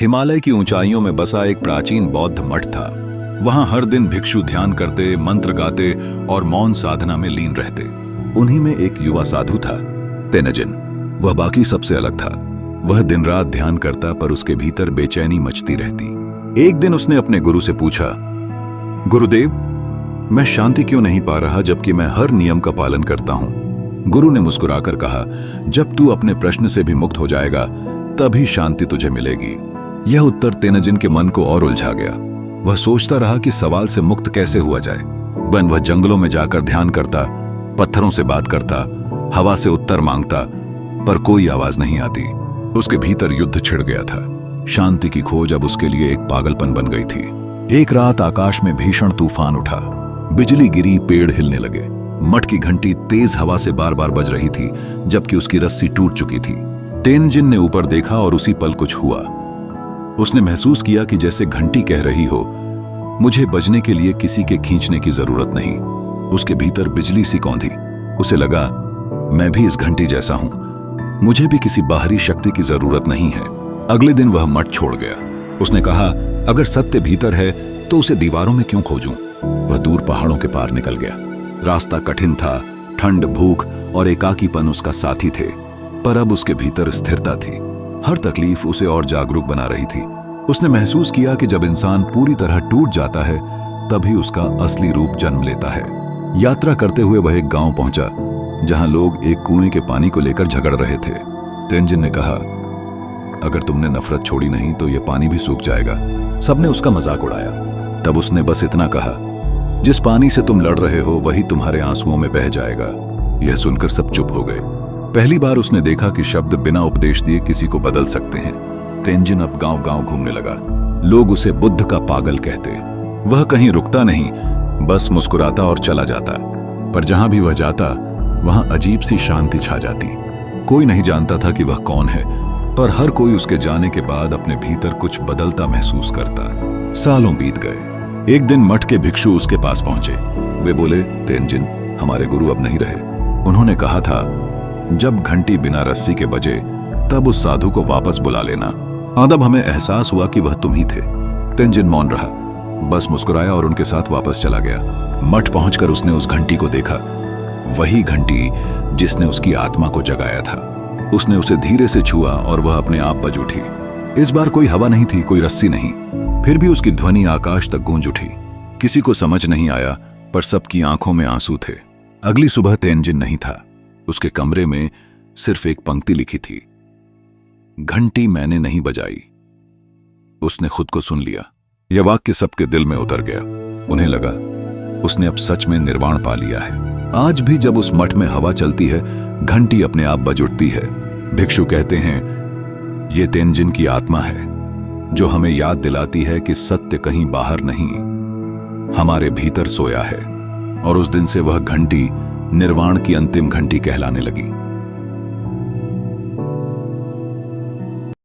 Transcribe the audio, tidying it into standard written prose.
हिमालय की ऊंचाइयों में बसा एक प्राचीन बौद्ध मठ था। वहां हर दिन भिक्षु ध्यान करते, मंत्र गाते और मौन साधना में लीन रहते। उन्हीं में एक युवा साधु था, तेनजिन। वह बाकी सबसे अलग था। वह दिन रात ध्यान करता, पर उसके भीतर बेचैनी मचती रहती। एक दिन उसने अपने गुरु से पूछा, गुरुदेव, मैं शांति क्यों नहीं पा रहा जबकि मैं हर नियम का पालन करता हूं? गुरु ने मुस्कुराकर कहा, जब तू अपने प्रश्न से भी मुक्त हो जाएगा तभी शांति तुझे मिलेगी। यह उत्तर तेनजिन के मन को और उलझा गया। वह सोचता रहा कि सवाल से मुक्त कैसे हुआ जाए। वह जंगलों में जाकर ध्यान करता, पत्थरों से बात करता, हवा से उत्तर मांगता, पर कोई आवाज नहीं आती। उसके भीतर युद्ध छिड़ गया था। शांति की खोज अब उसके लिए एक पागलपन बन गई थी। एक रात आकाश में भीषण तूफान उठा। बिजली गिरी, पेड़ हिलने लगे। मठ की घंटी तेज हवा से बार बार बज रही थी, जबकि उसकी रस्सी टूट चुकी थी। तेनजिन ने ऊपर देखा और उसी पल कुछ हुआ। उसने महसूस किया कि जैसे घंटी कह रही हो, मुझे बजने के लिए किसी के खींचने की जरूरत नहीं। उसके भीतर बिजली सी कौंधी। उसे लगा, मैं भी इस घंटी जैसा हूं, मुझे भी किसी बाहरी शक्ति की जरूरत नहीं है। अगले दिन वह मठ छोड़ गया। उसने कहा, अगर सत्य भीतर है तो उसे दीवारों में क्यों खोजूं? वह दूर पहाड़ों के पार निकल गया। रास्ता कठिन था, ठंड, भूख और एकाकीपन उसका साथी थे, पर अब उसके भीतर स्थिरता थी। हर तकलीफ उसे और जागरूक बना रही थी। उसने महसूस किया कि जब इंसान पूरी तरह टूट जाता है तभी उसका असली रूप जन्म लेता है। यात्रा करते हुए वह एक गांव पहुंचा जहां लोग एक कुएं के पानी को लेकर झगड़ रहे थे। तेनजिन ने कहा, अगर तुमने नफरत छोड़ी नहीं तो यह पानी भी सूख जाएगा। सबने उसका मजाक उड़ाया। तब उसने बस इतना कहा, जिस पानी से तुम लड़ रहे हो वही तुम्हारे आंसुओं में बह जाएगा। यह सुनकर सब चुप हो गए। पहली बार उसने देखा कि शब्द बिना उपदेश दिए किसी को बदल सकते हैं। तेनजिन अब गांव-गांव घूमने लगा। लोग उसे बुद्ध का पागल कहते। वह कहीं रुकता नहीं, बस मुस्कुराता और चला जाता। पर जहां भी वह जाता वहां अजीब सी शांति छा जाती। कोई नहीं जानता था कि वह कौन है, पर हर कोई उसके जाने के बाद अपने भीतर कुछ बदलता महसूस करता। सालों बीत गए। एक दिन मठ के भिक्षु उसके पास पहुंचे। वे बोले, तेनजिन, हमारे गुरु अब नहीं रहे। उन्होंने कहा था, जब घंटी बिना रस्सी के बजे तब उस साधु को वापस बुला लेना। तब हमें एहसास हुआ कि वह तुम ही थे। तेनजिन मौन रहा, बस मुस्कुराया और उनके साथ वापस चला गया। मठ पहुंचकर उसने उस घंटी को देखा, वही घंटी जिसने उसकी आत्मा को जगाया था। उसने उसे धीरे से छुआ और वह अपने आप बज उठी। इस बार कोई हवा नहीं थी, कोई रस्सी नहीं, फिर भी उसकी ध्वनि आकाश तक गूंज उठी। किसी को समझ नहीं आया, पर सबकी आंखों में आंसू थे। अगली सुबह तेनजिन नहीं था। उसके कमरे में सिर्फ एक पंक्ति लिखी थी, घंटी मैंने नहीं बजाई। उसने खुद को सुन लिया। यह वाक्य सबके दिल में उतर गया। उन्हें लगा, उसने अब सच में निर्वाण पा लिया है। आज भी जब उस मठ में हवा चलती है, घंटी अपने आप बज उठती है। भिक्षु कहते हैं, ये तेनजिन की आत्मा है जो हमें याद दिलाती है कि सत्य कहीं बाहर नहीं, हमारे भीतर सोया है। और उस दिन से वह घंटी निर्वाण की अंतिम घंटी कहलाने लगी।